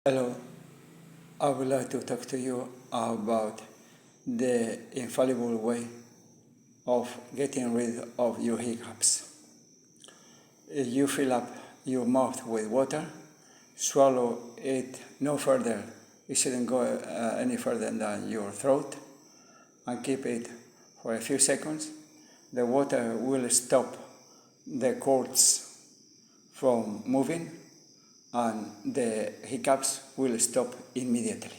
Hello, I would like to talk to you about the infallible way of getting rid of your hiccups. If you fill up your mouth with water, swallow it no further. It shouldn't go any further than your throat, and keep it for a few seconds. The water will stop the cords from moving, and the hiccups will stop immediately.